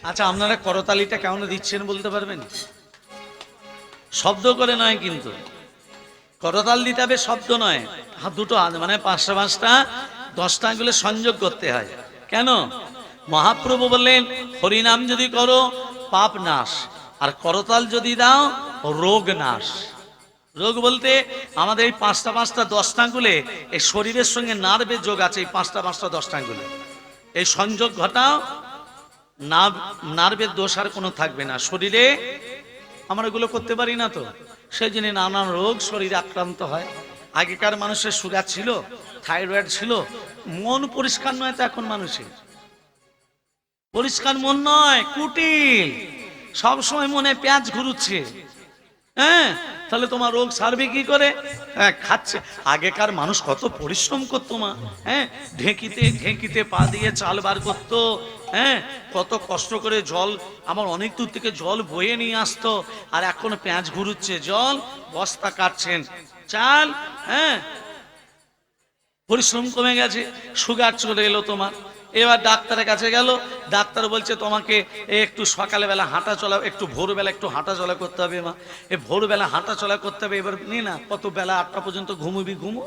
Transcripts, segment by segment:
আচ্ছা, আপনারা করতালিটা কেমন দিচ্ছেন বলতে পারবেন? শব্দ করে নয়, কিন্তু করতাল দিতে হবে, শব্দ নয়। হাত দুটো মানে পাঁচটা পাঁচটা 10টা গুলো সংযোগ করতে হয়। কেন? মহাপ্রভু বললেন হরিনাম যদি করো পাপ নাশ, আর করতাল যদি দাও রোগ নাশ। রোগ বলতে আমাদের এই পাঁচটা পাঁচটা 10টা গুলে এই শরীরের সঙ্গে নার্ভের যোগ আছে। এই পাঁচটা পাঁচটা 10টা গুলে এই সংযোগ ঘটাও, নার্ভের দোষ আর কোনো থাকবে না শরীরে। আমরা এগুলো করতে পারি না, তো সেই জন্য নানান রোগ শরীরে আক্রান্ত হয়। আগেকার মানুষের সুগার ছিল, থাইরয়েড ছিল, মন পরিষ্কার নয়। তো এখন মানুষের পরিষ্কার মন নয়, কুটিল, সবসময় মনে পেঁয়াজ ঘুরুচ্ছে। হ্যাঁ, তাহলে তোমার রোগ সারবে কি করে? হ্যাঁ, খাচ্ছে। আগেকার মানুষ কত পরিশ্রম করতো মা। হ্যাঁ, ঢেঁকিতে ঢেঁকিতে পা দিয়ে চাল বার করতো। হ্যাঁ, কত কষ্ট করে জল, আমার অনেক দূর থেকে জল বয়ে নিয়ে আসতো। আর এখন পেঁয়াজ ঘুরুচ্ছে, জল বস্তা কাটছেন, চাল। হ্যাঁ, পরিশ্রম কমে গেছে, সুগার চলে এলো তোমার। এবার ডাক্তারের কাছে গেল, ডাক্তার বলছে তোমাকে একটু সকালবেলা হাঁটা চলা, একটু ভোরবেলা একটু হাঁটা চলা করতে হবে মা। এ ভোরবেলা হাঁটা চলা করতে হবে। এবার নে না, কত বেলা 8টা পর্যন্ত ঘুমবি, ঘুমো।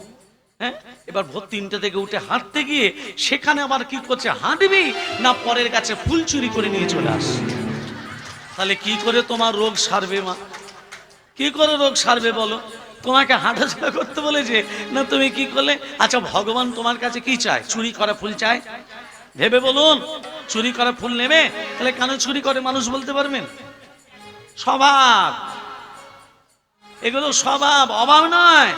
হ্যাঁ, এবার ভোর 3টে থেকে উঠে হাঁটতে গিয়ে সেখানে আবার কি করছে, হাঁটবি না পরের কাছে ফুল চুরি করে নিয়ে চলে আস। তাহলে কি করে তোমার রোগ সারবে মা? কি করে রোগ সারবে বলো? তোমাকে হাঁটাচলা করতে বলেছে না, তুমি কি করলে? আচ্ছা, ভগবান তোমার কাছে কি চায়? চুরি করা ফুল চায়? ভেবে বলুন, চুরি করা ফুল নেবে? তাহলে কেন চুরি করে মানুষ বলতে পারবেন? স্বভাব, এগুলো স্বভাব, অভাব নয়,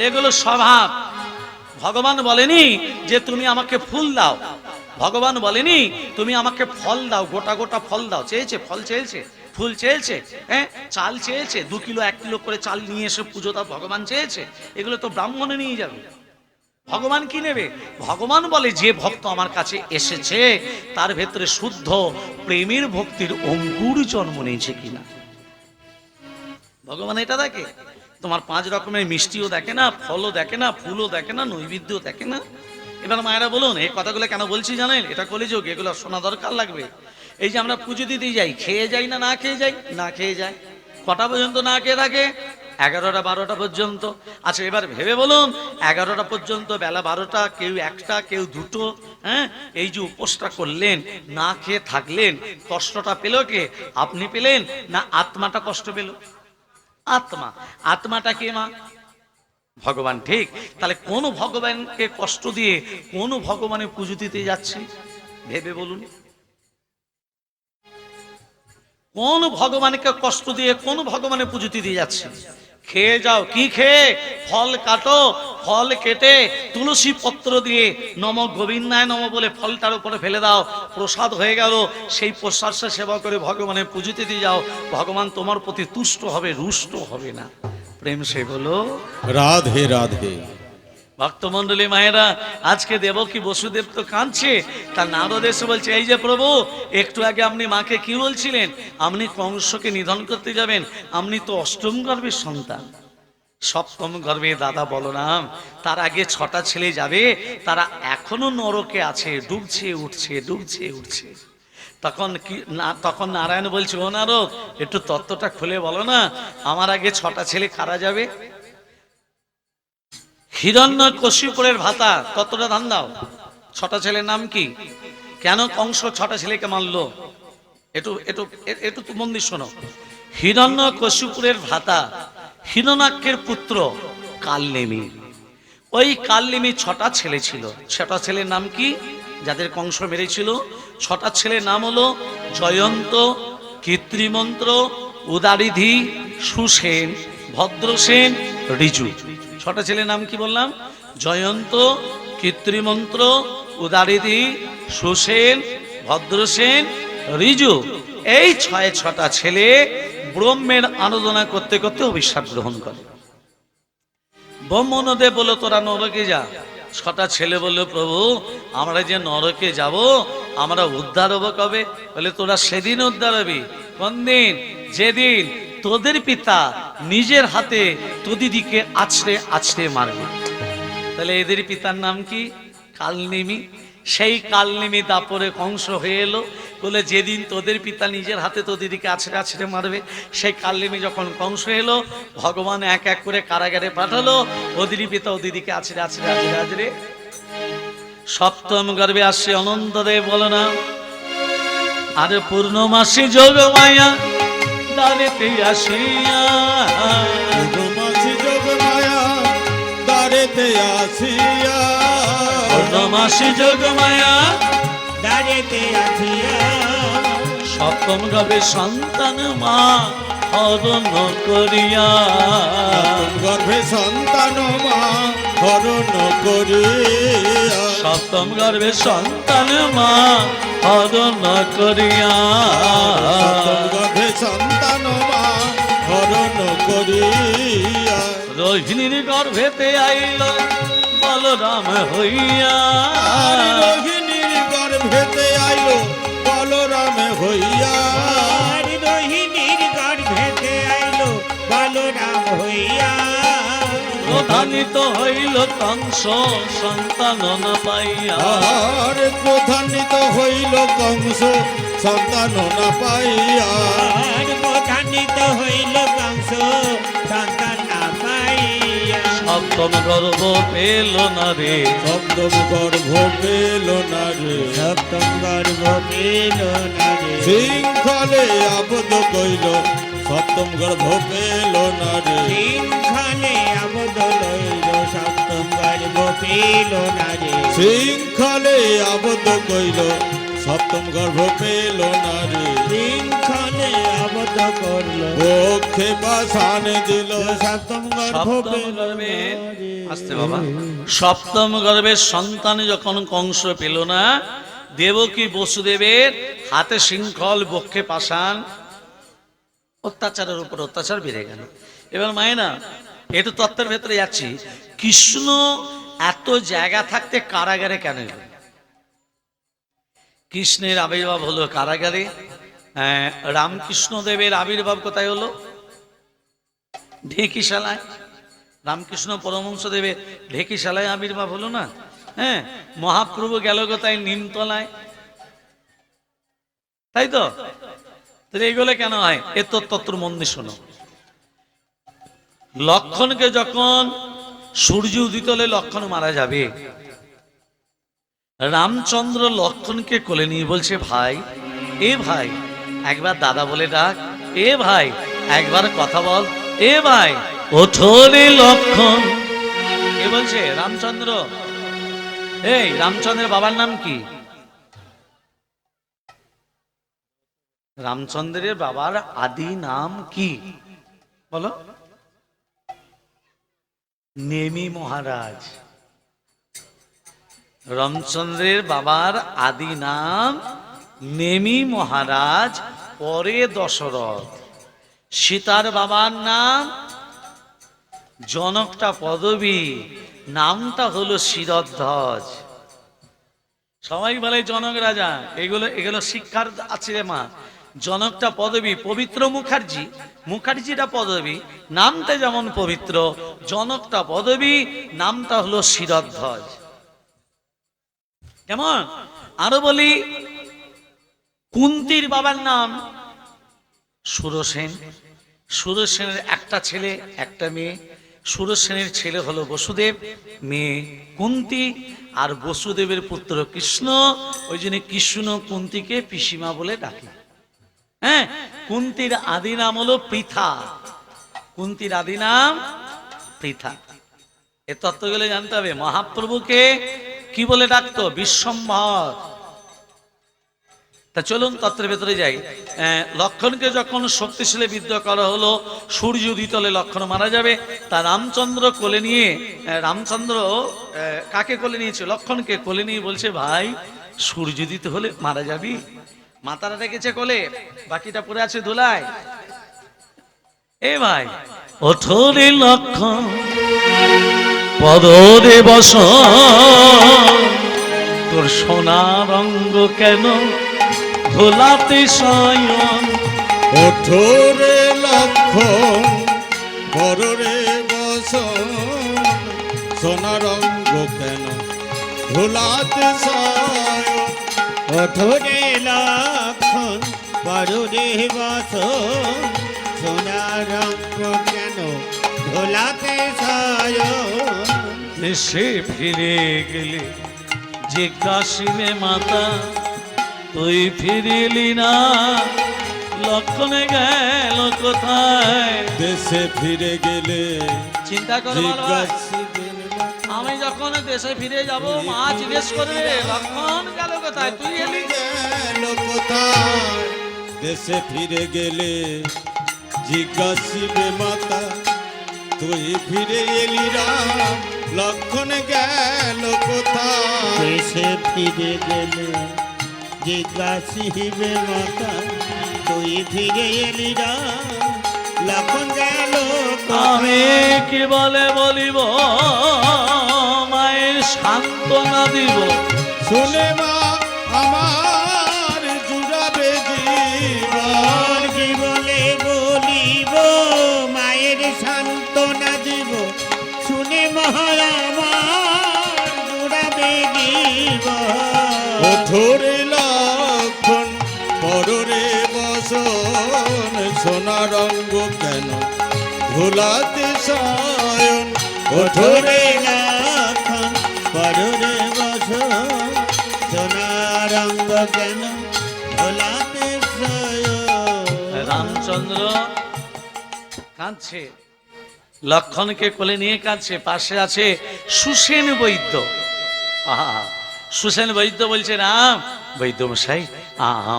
এগুলো স্বভাব। ভগবান বলেনি যে তুমি আমাকে ফুল দাও, ভগবান বলেনি তুমি আমাকে ফল দাও, গোটা গোটা ফল দাও। চেয়েছে ফল, চেয়েছে ফুল, চেয়েছে হ্যাঁ চাল, চেয়েছে 2 কিলো 1 কিলো করে চাল নিয়ে এসে পুজো দাও, ভগবান চেয়েছে। এগুলো তো ব্রাহ্মণে নিয়ে যাবে, ভগবান কি নেবে? ভগবান বলে যে ভক্ত আমার কাছে এসেছে তার ভেতরে শুদ্ধ প্রেমের ভক্তির অঙ্কুর জন্ম নিয়েছে কিনা, ভগবান এটা দেখে। তোমার 5 রকমের মিষ্টিও দেখে না, ফলও দেখে না, ফুলও দেখে না, নৈবেদ্যও দেখে না। এবার মায়েরা বলুন, এই কথাগুলো কেন বলছি জানেন? এটা কলিযুগ, এগুলো শোনা দরকার লাগবে। এই যে আমরা পুজো দিতে যাই, খেয়ে যাই না না খেয়ে যাই? না খেয়ে যাই। কটা পর্যন্ত না খেয়ে থাকে? 11টা 12টা পর্যন্ত। আচ্ছা, এবার ভেবে বলুন, 11টা পর্যন্ত, বেলা 12টা, কেউ 1টা, কেউ 2টো, হ্যাঁ, এই যে উপোসটা করলেন, না খেয়ে থাকলেন, কষ্টটা পেল কে? আপনি পেলেন না আত্মাটা কষ্ট পেল? আত্মা। আত্মাটা কে মা? ভগবান। ঠিক, তাহলে কোন ভগবানকে কষ্ট দিয়ে কোন ভগবানের পুজো দিতে যাচ্ছি? ভেবে বলুন, কোন ভগবানকে কষ্ট দিয়ে কোন ভগবানের পুজো দিতে যাচ্ছে? খেয়ে যাও, কি খেয়ে? ফল কাটো, ফল কেটে তুলসী পত্র দিয়ে নম গোবিন্দায় নম বলে ফলটার উপরে ফেলে দাও, প্রসাদ হয়ে গেল। সেই প্রসাদটা সেবা করে ভগবানের পুজো দিতে যাও। ভগবান তোমার প্রতি তুষ্ট হবে, রুষ্ট হবে না। প্রেম সে বলো রাধে রাধে। ভক্তমন্ডলী মায়েরা, আজকে দেবকী বসুদেব তো কাঁদছে। তার নারদ এসে বলছে, এই যে প্রভু, একটু আগে আপনি মাকে কি বলছিলেন? আপনি কংসকে নিধন করতে যাবেন, আপনি তো 8ম গর্ভের সন্তান। 7ম গর্ভে দাদা বলরাম, তার আগে 6টা ছেলে যাবে, তারা এখনো নরকে আছে, ডুবছে উঠছে, ডুবছে উঠছে। তখন কি না, তখন নারায়ণ বলছে, ও নারদ, একটু তত্ত্বটা খুলে বলো না, আমার আগে 6টা ছেলে কারা যাবে? হিরণ্যকশিপুরের ভাতা, ততটা ধান দাও। 6টা ছেলের নাম কি? কেন কংস 6টা ছেলেকে মারলো? একটু একটু একটু মন দিয়ে শোনো। হিরণ্যকশিপুরের ভাতা, হিরণ্যাক্ষের পুত্র কালনেমি। ওই কালনেমি 6টা ছেলে ছিল। 6টা ছেলের নাম কি যাদের কংস মেরেছিল? 6টা ছেলের নাম হলো জয়ন্ত, কৃত্রিমন্ত্র, উদারিধি, সুসেন, ভদ্রসেন, ঋজু। 6টা ছেলের নাম কি বললাম? জয়ন্ত, কৃত্রিমন্ত্র, উদারিধি, সুসেন, ভদ্রসেন, ঋজু। এই 6টা ছেলে ব্রহ্মের আরাধনা করতে করতে অভিশাপ গ্রহণ করে। ব্রহ্মদেব বলল, তোরা নরকে যা। 6টা ছেলে বলল, প্রভু, আমরা যে নরকে যাব, আমরা উদ্ধার হবো কবে? বলে, তোরা সেদিন উদ্ধার হবি। কোন দিন? যেদিন তোদের পিতা নিজের হাতে তোদিদিকে আছড়ে আছড়ে মারবে। তাহলে এদের পিতার নাম কি? কালনেমি। সেই কালনেমি দাপরে কংস হয়ে এলো, বলে যেদিন তোদের পিতা নিজের হাতে তো দিদিকে আছড়ে আছড়ে মারবে, সেই কালনেমি যখন কংস এলো, ভগবান এক এক করে কারাগারে পাঠালো, ওদেরই পিতা ও দিদিকে আছড়ে আছড়ে আছড়ে আছড়ে। সপ্তম গর্ভে আসছে অনন্তদেব, বলো না আর পূর্ণমাসী যোগ মায়া দাঁড়েতে আসিয়া, পূর্ণমাসী যোগ মায়া দ্বারেতে আসিয়া, পূর্ণমাসী যোগ মায়া দাঁড়েতে আসিয়া, সপ্তম গর্ভে সন্তান মা হরণ করিয়া, গর্ভে সন্তান মা হরণ করিয়া, সপ্তম গর্ভে সন্তান মা হরণ করিয়া, সপ্তম গর্ভে সন্তান মা হরণ করিয়া, রোহিণীর গর্ভেতে আইল বলরাম হইয়া, রোহিণীর গর্ভেতে আইলো বলরাম হইয়া, আর রোহিণীর গর্ভেতে আইলো বলরাম হইয়া, প্রধানিত হইল কংস সন্তান না পাইয়া, আর প্রধানিত হইল কংস সন্তান না পাইয়া, আর প্রধানিত হইল কংস সন্তান না পাইয়া, সপ্তম গর্ভ পেল না রে, সপ্তম গর্ভ পেল না রে, সপ্তম গর্ভ পেল না রে, শৃঙ্খলে আবদ্ধ কইল সপ্তম গর্ভ পেল না রে, শৃঙ্খলে আবদ্ধ লইল সপ্তম গর্ভ পেল না রে, শৃঙ্খলে আবদ্ধ কইল সপ্তম গর্ভ পেল না রে, শৃঙ্খলে আবদ্ধ করল বক্ষে পাষাণ দিল সপ্তম গর্ভ সপ্তম পেল গর্ভে না রে। আসতে বাবা, সপ্তম গর্ভের সন্তান যখন কংস পেল না, দেবকী বসুদেবের হাতে শৃঙ্খল বক্ষে পাষাণ, অত্যাচারের উপর অত্যাচার বেড়ে গেল। এবার মায়েনা একটু তত্ত্বের ভেতরে যাচ্ছি, কৃষ্ণ এত জায়গা থাকতে কারাগারে কেন এলো? কৃষ্ণের আবির্ভাব হলো কারাগারে, রামকৃষ্ণ দেবের আবির্ভাব কোথায় হলো? ঢেকিশালায়। রামকৃষ্ণ পরমহংস দেবের ঢেকিশালায় আবির্ভাব হলো না? হ্যাঁ, মহাপ্রভু গেল কোথায়? নিমতলায়, তাই তো? এইগুলো কেন হয়? এ তত্ত্ব মন দিয়ে শোনো। লক্ষণকে যখন সূর্য উদিত হলে লক্ষণ মারা যাবে, রামচন্দ্র লক্ষণকে কোলে নিয়ে বলছে, ভাই এ ভাই একবার দাদা বলে ডাক, এ ভাই একবার কথা বল, এ ভাই ওঠো রে লক্ষণ। এ বলছে রামচন্দ্র, এই রামচন্দ্রের বাবার নাম কি? রামচন্দ্রের বাবার আদি নাম কি বলো? নেমি মহারাজ। রামচন্দ্রের বাবার আদি নাম নেমি মহারাজ, পরে দশরথ। সীতার বাবার নাম জনকটা পদবী, নামটা হলো শিরধ্বজ। সবাই বলে জনক রাজা, এগুলো এগুলো শিক্ষার আছে রে মা। জনকটা পদবী, পবিত্র মুখার্জি, মুখার্জিটা পদবী, নামটা যেমন পবিত্র, জনকটা পদবী, নামটা হলো শিরধ্বজ। কেমন? আরো বলি, কুন্তির বাবার নাম সুরসেন। সুরসেনের একটা ছেলে একটা মেয়ে। সুরসেনের ছেলে হলো বসুদেব, মেয়ে কুন্তি, আর বসুদেবের পুত্র কৃষ্ণ। ওই জন্য কৃষ্ণ কুন্তিকে পিসিমা বলে ডাকে। হ্যাঁ, কুন্তির আদি নাম হলো পৃথা। কুন্তির আদি নাম পৃথা। এ তত্ত্বগুলো জানতে হবে। মহাপ্রভুকে কি বলে ডাকতো? বিশ্বম্ভর। তা চলুন তত্ত্বের ভেতরে যাই। লক্ষণকে যখন শক্তিশালী বিদ্রোহ করা হলো, সূর্য উদিত হলে লক্ষণ মারা যাবে, তা রামচন্দ্র কোলে নিয়ে, রামচন্দ্র কাকে কোলে নিয়েছে? লক্ষণকে কোলে নিয়ে বলছে, ভাই সূর্য উদিত হলে মারা যাবি। মাতারা রেখেছে কোলে, বাকিটা পড়ে আছে ধুলায়। এ ভাই ওঠো রে লক্ষণ, পদরে বস, তোর সোনার অঙ্গ কেন ধোলাতে শয়ন। ওঠো রে লক্ষণ, পদরে বস, সোনার অঙ্গ কেন ভোলাতে সায়ন ওঠরে লক্ষণ পররে বসন সোনার রঙ্গ কেন ধোলাতে সায়ন দেশে ফিরে গেলে জিজ্ঞাসিবে মাতা তুই ফিরিলি না লক্ষণে গেল কোথায়। দেশে ফিরে গেলে চিন্তা করো বল ভাই, জিজ্ঞাসিবেন আমি যখন দেশে ফিরে যাব মা জিজ্ঞেস করবে লক্ষণ গেল কোথায়, তুই এলি গেল কোথায়। দেশে ফিরে গেলে জিজ্ঞাসিবে মাতা তুই ফিরে এলি রাম লক্ষণ গেল কোথায়। দেশে ফিরে গেলে জিজ্ঞাসিবে মাতা তুই ফিরে এলি রাম লক্ষণ গেল আমি কি বলে বলিব মায়ের সান্ত্বনা দিব। শুনে মা আমার জুড়াবে জীবন কি বলে বলিব মায়ের সান্ত্বনা দিব শুনে মহারা আমার জুড়াবে জীবন ওঠরে লক্ষণ পররে বসন সোনা রঙ্গ কেন ভোলাতে সায়ন ওঠরে লক্ষণ পররে বসন সোনার রঙ্গ কেন ভোলাতে রামচন্দ্র কাঁদছে, লক্ষণকে কোলে নিয়ে কাঁদছে, পাশে আছে সুসেন বৈদ্য। আহা, সুসেন বৈদ্য বলছে রাম বৈদ্য মশাই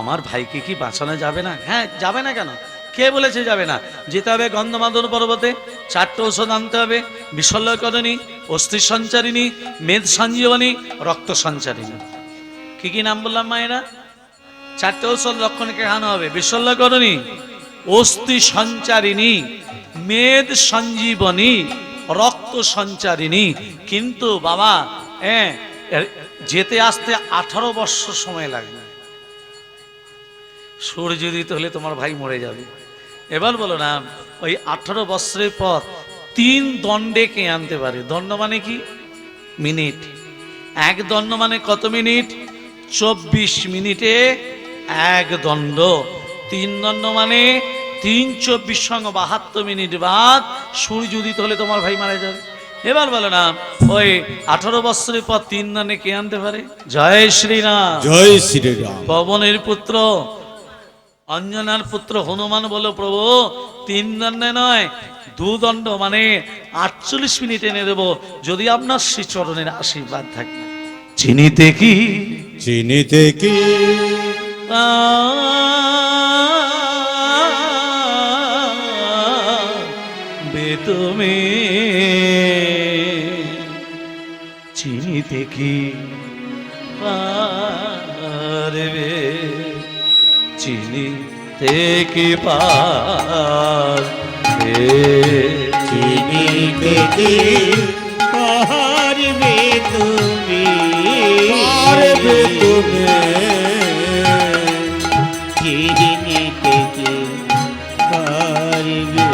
আমার ভাইকে কি বাঁচানো যাবে না? হ্যাঁ যাবে না কেন, কে বলেছে যাবে না? যেতে হবে গন্ধমাদন পর্বতে, 4টে ঔষধ আনতে হবে, বিশল্যকরণী, অস্থি সঞ্চারিণী, মেদ সঞ্জীবনী, রক্ত সঞ্চারিণী। কি কি নাম বললাম মায়েরা? 4টে ঔষধ লক্ষণকে খাওয়ানো হবে, বিশল্যকরণী, অস্থি সঞ্চারিণী, মেদ সঞ্জীবনী, রক্ত সঞ্চারিণী। কিন্তু বাবা যেতে আসতে 18 বৎসর সময় লাগবে। সূর্য উদিত হলে তোমার ভাই মরে যাবে। এবার বলো না, ওই 18 বৎসরের পর 3 দণ্ডে কে আনতে পারে? দণ্ড মানে কি? মিনিট। 1 দণ্ড মানে কত মিনিট? 24 মিনিটে 1 দণ্ড। 3 দণ্ড মানে 3 24 সঙ্গে 72 মিনিট বাদ সূর্য উদিত হলে তোমার ভাই মারা যাবে। এবার বলো না, ওই 18 বৎসরের পর 3 দণ্ডে কে আনতে পারে? জয় শ্রীরাম। জয় শ্রীরাম। পবনের পুত্র অঞ্জনার পুত্র হনুমান বলো প্রভু 3 দণ্ডে নয় 2 দণ্ড মানে 48 মিনিট এনে দেবো যদি আপনার শ্রীচরণের আশীর্বাদ থাকে। চিনিতে কি চিনিতে কি তুমি চিনিতে কি পারবে, চিনিতে কি পারবে, চিনিতে কি পারবে তুমি পারবে তুমি চিনিতে কি পারবে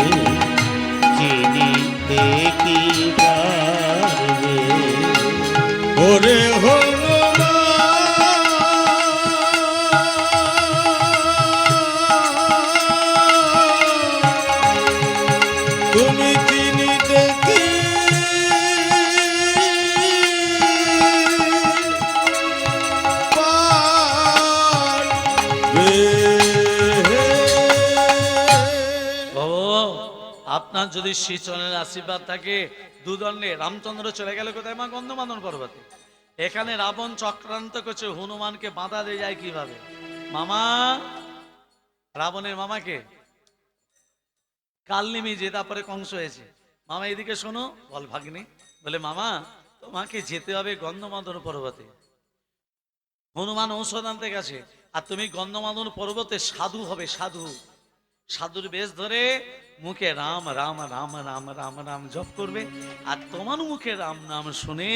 চিনিতে কি পারবে ওরে তুমি চিনিতে কি পারবে। বাবু আপনার যদি শ্রীচরণের আশীর্বাদ থাকে 2 দণ্ডে রামচন্দ্র চলে গেল কোথায়? মা গন্ধমাদন পর্বতে। এখানে রাবণ চক্রান্ত করছে, হনুমানকে বাধা দিয়ে যায় কিভাবে? মামা, রাবণের মামাকে কালনিমি যে তারপরে কংস হয়েছে, মামা এদিকে শোনো, বল ভাগ্নি, বলে মামা তোমাকে যেতে হবে গন্ধমাদন পর্বতে। হনুমান ঔষধ আনতে গেছে, আর তুমি গন্ধমাদন পর্বতে সাধু হবে, সাধু। সাধুর বেশ ধরে মুখে রাম রাম রাম রাম রাম রাম জপ করবে, আর তোমার মুখে রাম নাম শুনে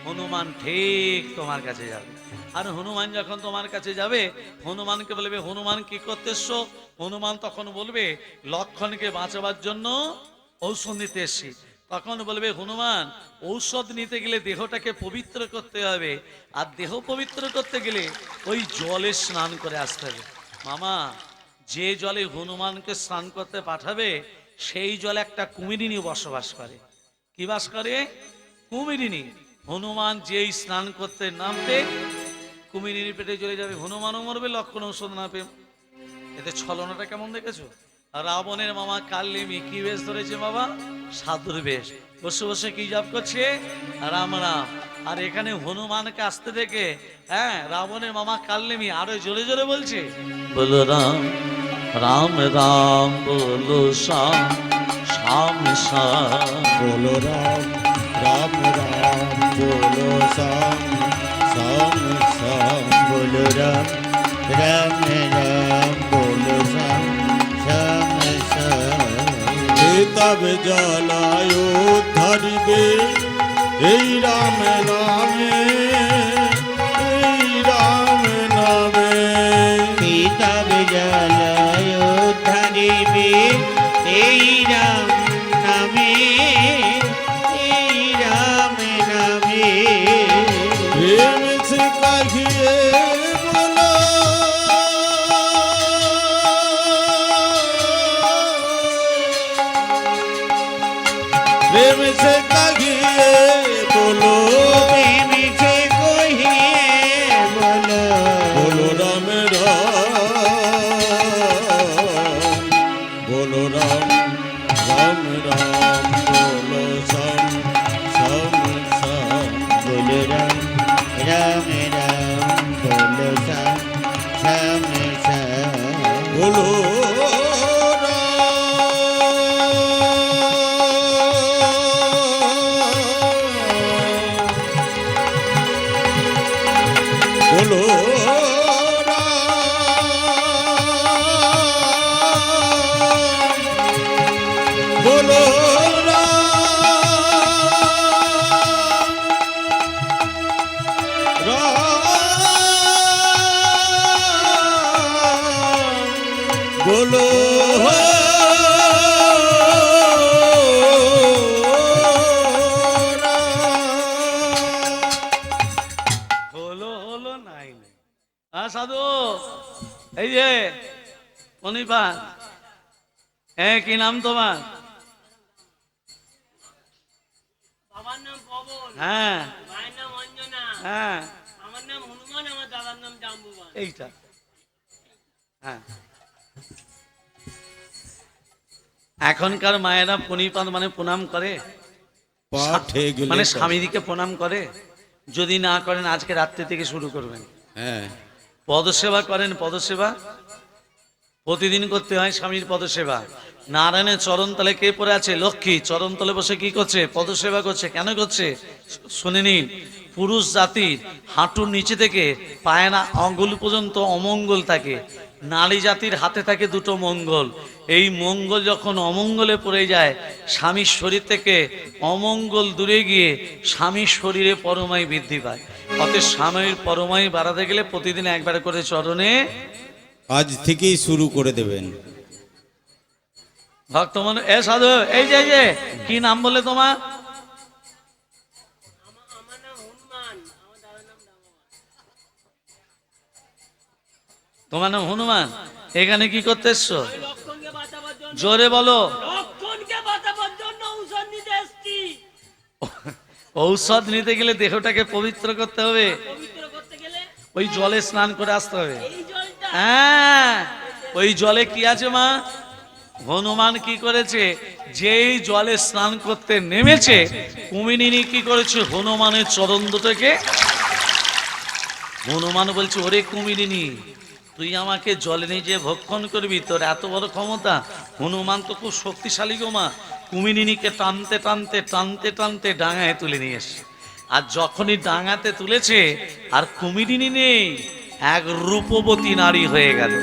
হনুমান ঠিক তোমার কাছে যাবে। আর হনুমান যখন তোমার কাছে যাবে, হনুমানকে বলবে হনুমান কি করতে এসছো? হনুমান তখন বলবে লক্ষণকে বাঁচাবার জন্য ঔষধ নিতে এসছি। তখন বলবে হনুমান ঔষধ নিতে গেলে দেহটাকে পবিত্র করতে হবে, আর দেহ পবিত্র করতে গেলে ওই জলে স্নান করে আসতে হবে। মামা, যে জলে হনুমানকে স্নান করতে পাঠাবে সেই জলে একটা কুমিরিনী বসবাস করে। কি বাস করে? কুমিরিনী। হনুমান যেই স্নান করতে নামবে কুমিরিনী পেটে চলে যাবে, হনুমানও মরবে, লক্ষণ ঔষধ না পেয়ে। এতে ছলনাটা কেমন দেখেছো? রাবণের মামা কাল্লিমি কি বেশ ধরেছে বাবা? সাধুর বেশ, বসে বসে কি জপ করছে? রাম রাম। আর এখানে হনুমানকে আসতে দেখে হ্যাঁ রাবণের মামা কাল্লিমি আরো জোরে জোরে বলছে, বলো রাম রাম রাম, বলো শ্যাম শ্যাম শ্যাম। बोलो राम राम राम, बोलो श्याम श्याम श्याम। बोलो राम राम राम, बोलो श्याम श्याम श्याम। তব জলায়ু ধরিবে এই রাম নামে, এই রাম নামে। পিতাব জলায় ধরিবে এই রাম নামে, এই রাম নামে। প্রেম से कहिए बोलो, प्रेम से कहिए बोलो, प्रेम से कहिए बोलो, बोलो राम राम, बोलो राम राम राम, बोलो श्याम श्याम श्याम। बोलो राम राम राम, बोलो श्याम श्याम श्याम। बोलो बोलो बोलो बोलो হলো হলো নাই নাই। সাধু এই যে মনিপা, হ্যাঁ কি নাম তোমার? বাবার নাম পবন, হ্যাঁ মায়ের নাম অঞ্জনা, হ্যাঁ আমার নাম হনুমান, আমার দাদার নাম জাম্বুবান। এইটা হ্যাঁ। এখনকার মায়েরা পনিপাত মানে প্রণাম করে, পাঠে গেলে মানে স্বামীদিকে প্রণাম করে। যদি না করেন আজকে রাত্রি থেকে শুরু করবেন। হ্যাঁ পদসেবা করেন, পদসেবা প্রতিদিন করতে হয়। স্বামীর পদসেবা। নারায়ণের চরণতলে কে পড়ে আছে? লক্ষ্মী চরণতলে বসে কি করছে? পদসেবা করছে। কেন করছে শুনে নিন। পুরুষ জাতির হাঁটুর নিচে থেকে পায়না আঙ্গুল পর্যন্ত অমঙ্গল থাকে, নারী জাতির হাতে থাকে দুটো মঙ্গল। এই মঙ্গল যখন অমঙ্গলে পড়ে যায়, স্বামীর শরীর থেকে অমঙ্গল দূরে গিয়ে স্বামীর শরীরে পরমায়ু বৃদ্ধি পায়। অতএব স্বামীর পরমায়ু বাড়াতে গেলে প্রতিদিন একবার করে চরণে আজ থেকেই শুরু করে দেবেন। ভক্তমন এ সাধু এই যে কি নাম বলে তোমার? আমার নাম হনুমান, আমার দাদার নাম রামবান। তোমার নাম হনুমান। এখানে কি করতে এসছো? লক্ষণকে বাঁচাবার জন্য, জোরে বলো। লক্ষণকে বাঁচাবার জন্য ঔষধ নিতে এসছি। ঔষধ নিতে গেলে দেহটাকে পবিত্র করতে হবে, পবিত্র করতে গেলে ওই জলে স্নান করে আসতে হবে। এই জলটা হ্যাঁ ওই জলে কি আছে মা? হনুমান কি করেছে? যেই জলে স্নান করতে নেমেছে কুমিরিনী কি করেছে? হনুমানের চরণ দুটোকে। হনুমান বলছে, ওরে কুমিরিনী, তুই আমাকে জলে নিয়ে যে ভক্ষণ করবি, তোর এত বড় ক্ষমতা? হনুমান তো খুব শক্তিশালী গো মা। কুমিরিনীকে টানতে টানতে টানতে টানতে ডাঙায় তুলে নিয়ে এসে, আর যখনই ডাঙাতে তুলেছে আর কুমিরিনী নেই, এক রূপবতী নারী হয়ে গেল।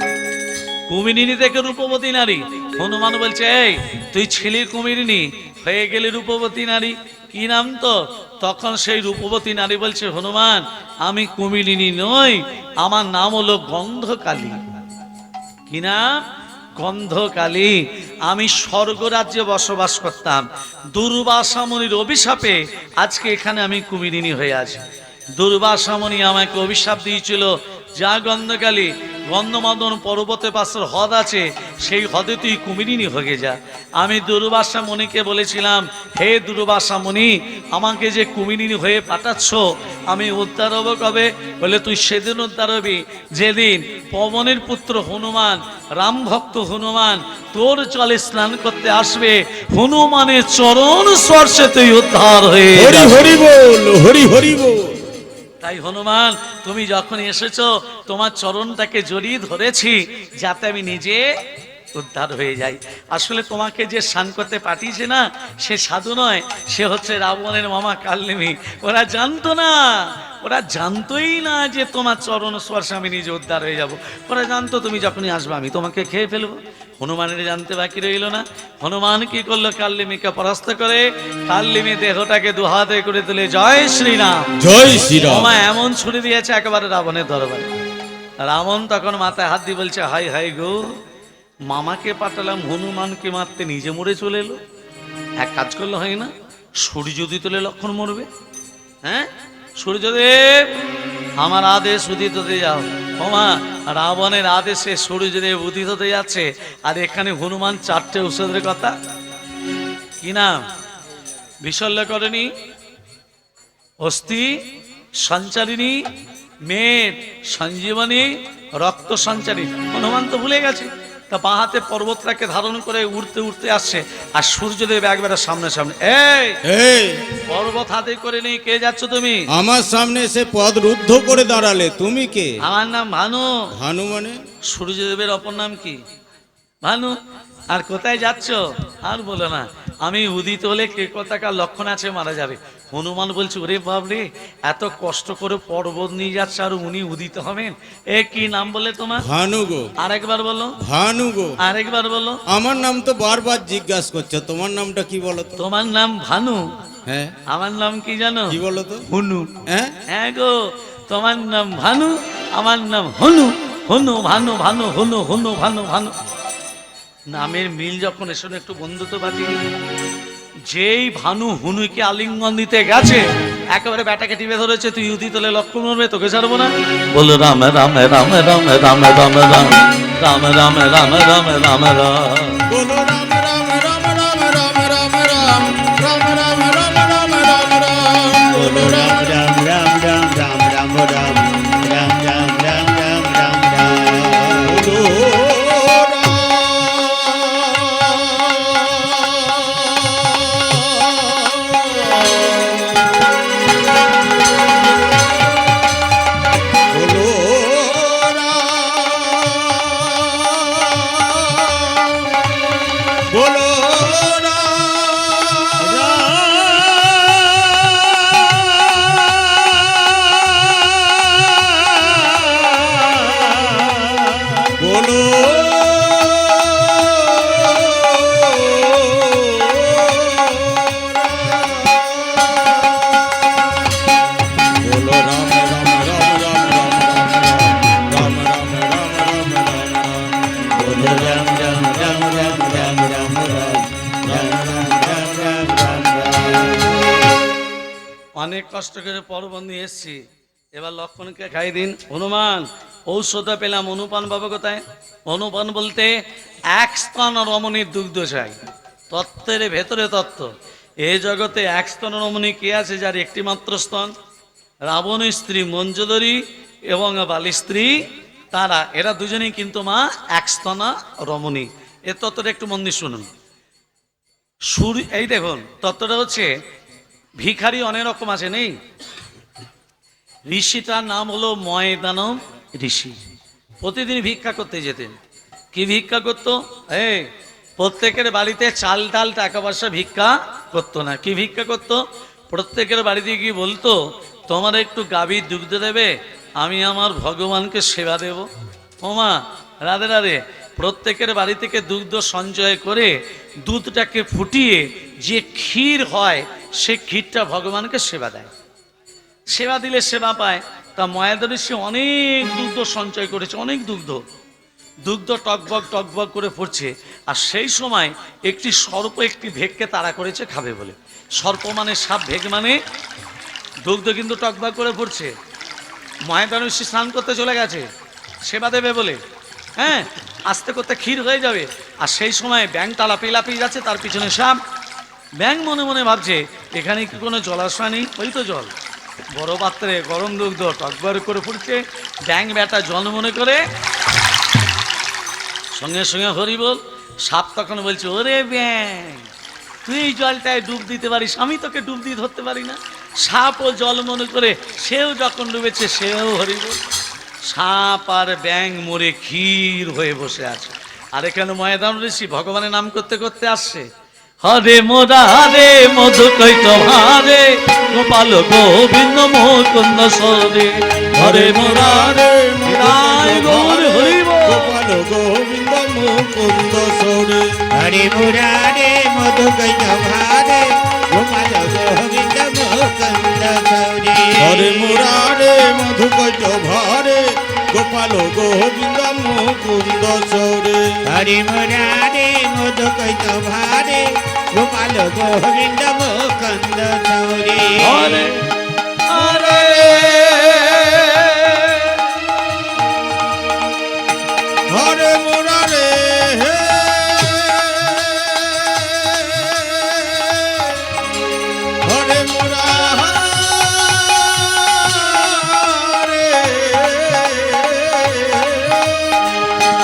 কুমিরিনী থেকে রূপবতী নারী। হনুমান বলছে, এই তুই ছিলি কুমিরিনী, হয়ে গেলি রূপবতী নারী, কি নাম তো? তখন সেই রূপবতী নারী বলছে, হনুমান আমি কুমিরিনী নই, আমার নাম হলো গন্ধকালী। কি নাম? গন্ধকালী আমি স্বর্গরাজ্যে বসবাস করতাম। দুর্বাসা মুনির অভিশাপে আজকে এখানে আমি কুমিরিনী হয়ে আছি। দুর্বাসা মুনি আমাকে অভিশাপ দিয়েছিল, যা গন্ধকালী, গন্ধমাদন পর্বতের পাশের হ্রদ আছে, সেই হ্রদে তুই কুমিরিনী হয়ে যা। আমি দুর্বাসা মুনিকে বলেছিলাম, হে দুর্বাসা মুনি, আমাকে যে কুমিরিনী হয়ে পাঠাচ্ছ, আমি উদ্ধার হব কবে? বলে তুই সেদিন উদ্ধার হবি যেদিন পবনের পুত্র হনুমান, রাম ভক্ত হনুমান তোর জলে স্নান করতে আসবে। হনুমানের চরণ স্পর্শে তুই উদ্ধার হয়ে হরি যাবি। হরি বল, হরি হরি বল। তাই হনুমান, তুমি যখন এসেছো তোমার চরণটাকে জড়িয়ে ধরেছি যাতে আমি নিজে উদ্ধার হয়ে যাই। আসলে তোমাকে যে স্নান করতে পাঠিয়েছে না, সে সাধু নয়, সে হচ্ছে রাবণের মামা কালনেমি। ওরা জানতো না, ওরা জানতোই না যে তোমার চরণ স্পর্শে আমি নিজে উদ্ধার হয়ে যাব। ওরা জানতো তুমি যখনই আসবে আমি তোমাকে খেয়ে ফেলবো। হনুমানের জানতে বাকি রইল না। হনুমান কি করলো? কাল্লিমীকে পরাস্ত করে কাল্লিমী দেহটাকে দুহাতে করে তুলে জয় শ্রীরাম, জয় শ্রীরাম। ওমা এমন ছুড়ে দিয়েছে একেবারে রাবণের দরবারে। রাবণ তখন মাথায় হাত দিয়ে বলছে, হাই হাই গো, মামাকে পাঠালাম হনুমানকে মারতে, নিজে মরে চলে এলো। এক কাজ করলে হয় না? সূর্য উদিত হলে লক্ষণ মরবে। হ্যাঁ, সূর্যদেব আমার আদেশ উদিত হতে যাও। ওমা রাবণের আদেশে সূর্যদেব উদিত হতে যাচ্ছে, আর এখানে হনুমান চারটে ঔষধের কথা কি নাম বিশল্য করেনি? অস্থি সঞ্চারিণী, মেঘ সঞ্জীবনী, রক্ত সঞ্চারী। হনুমান তো ভুলে গেছে। তা বাঁ হাতে পর্বতটাকে ধারণ করে উড়তে উড়তে আসছে, আর সূর্যদেব একবারে সামনে সামনে। এই এই পর্বত হাতে করে নিয়ে কে যাচ্ছ তুমি? আমার সামনে এসে পদ রুদ্ধ করে দাঁড়ালে, তুমি কে? আমার নাম ভানু। ভানু মানে? সূর্যদেবের অপর নাম কি? ভানু। আর কোথায় যাচ্ছ? আর বলো না, আমি উদিত হলে কে কোথাকার লক্ষণ আছে মারা যাবে। হনুমান বলছে, ওরে বাবরে, এত কষ্ট করে পর্বত নিয়ে যাচ্ছে আর উনি উদিত হবেন? এ কি নাম বলে তোমার? ভানু গো। আরেকবার বলো। ভানু গো। আরেকবার বলো। আমার নাম তো বারবার জিজ্ঞাসা করছো, তোমার নামটা কি বলো তো? তোমার নাম ভানু? হ্যাঁ। আমার নাম কি জানো? কি বলো তো? হনু। হ্যাঁ হ্যাঁ গো, তোমার নাম ভানু, আমার নাম হনু। হনু ভানু, ভানু হনু, হনু ভানু, ভানু। নামের মিল যখন এসে একটু বন্ধুত্ব বাকি। যেই ভানু হুনুকে আলিঙ্গন দিতে গেছে, একেবারে ব্যাটাকে টিপে ধরেছে, তুই উদিত হলে লক্ষ্য মরবে, তোকে ছাড়বো না। বলো রাম রাম রাম রাম রাম রাম রাম রাম রাম রাম রাম রাম রাম রাম। বলো রাম রাম রাম রাম রাম রাম রাম রাম রাম রাম রাম রাম রাম। বলো রাম রাম রাম রাম রাম রাম রাম রাম রাম রাম রাম রাম রাম রাম। বলো অনেক কষ্ট করে পর্বত নিয়ে এসছি, এবার লক্ষণকে খাই দিন। হনুমান ঔষধ পেলাম, অনুপান বাবা কোথায়? অনুপান বলতে এক স্তন রমণীর দুগ্ধ চাই। তত্ত্বের ভেতরে তত্ত্ব। এই জগতে এক স্তন রমণী কে আছে যার একটি মাত্র স্তন? রাবণের স্ত্রী মঞ্জুদরী এবং বালি স্ত্রী তারা, এরা দুজনেই কিন্তু মা এক স্তনা রমণী। এ তত্ত্বটা একটু মন দিয়ে শুনুন। এই দেখুন, তত্ত্বটা হচ্ছে ভিখারি অনেক রকম আছে, নেই? ঋষিটার নাম হলো ময়দানব ঋষি। প্রতিদিন ভিক্ষা করতে যেতেন। কি ভিক্ষা করতো? প্রত্যেকের বাড়িতে চাল ডাল টাকা পয়সা ভিক্ষা করতো না। কি ভিক্ষা করতো? প্রত্যেকের বাড়িতে গিয়ে বলতো, তোমার একটু গাভীর দুগ্ধ দেবে, আমি আমার ভগবানকে সেবা দেব। ওমা রাধে রাধে। প্রত্যেকের বাড়ি থেকে দুগ্ধ সঞ্চয় করে দুধটাকে ফুটিয়ে যে ক্ষীর হয়, সে ক্ষীরটা ভগবানকে সেবা দেয়। সেবা দিলে সেবা পায়। তা ময়াদ ঋষি অনেক দুগ্ধ সঞ্চয় করেছে, অনেক দুগ্ধ। দুগ্ধ টকবক করে পড়ছে। আর সেই সময় একটি সর্প একটি ভেগকে তাড়া করেছে খাবে বলে। সর্প মানে সাপ, ভেগ মানে দুগ্ধ কিন্তু টকবক করে পড়ছে। মহেন্দ্রানুষী স্নান করতে চলে গেছে সেবা দেবে বলে, হ্যাঁ, আস্তে করতে ক্ষীর হয়ে যাবে। আর সেই সময় ব্যাংটা লাপিয়ে যাচ্ছে, তার পিছনে সাপ। ব্যাং মনে মনে ভাবছে এখানে কি কোনো জলাশয় নেই? ওই তো জল, বড় পাত্রে গরম দুগ্ধ টকবক করে পড়ছে। ব্যাং বেটা জল মনে করে সঙ্গে সঙ্গে হরি বল। সাপ তখন বলছে, ওরে ব্যাং, তুই এই জলটায় ডুব দিতে পারিস, আমি তোকে ডুব দিয়ে ধরতে পারি না? সাপও জল মনে করে সেও যখন ডুবেছে সেও হরি বল। সাপ আর ব্যাং মরে ক্ষীর হয়ে বসে আছে। আর এখানে ময়দান ঋষি ভগবানের নাম করতে করতে আসছে। হরে মোরা হরে মধু কৈত হারে গোপাল গোবিন্দ মুকুন্দ সরে। হরে মোরা রে নিতাই গৌর হরি বল। গোপাল গোবিন্দ মুকুন্দ সরে। হরে মুরারে মধু কৈত ভারে গোপাল গোবিন্দ মুকুন্দ সৌরে। হরে মুরারে মধু কৈত ভারে গোপাল গোবিন্দ মুকুন্দ সরে। হরে মুরারে মধু কৈত ভারে গোপাল গোবিন্দ মুকুন্দ সৌরে। হরে হরে হরে মুরারে হরে মুরারে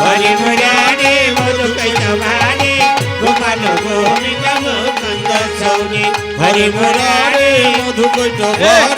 হরে মুরারে মধু কৈত ভারে গোপাল গোবিন্দ মুকুন্দ সৌরে। হরে মুরারে মধু কৈত ভারে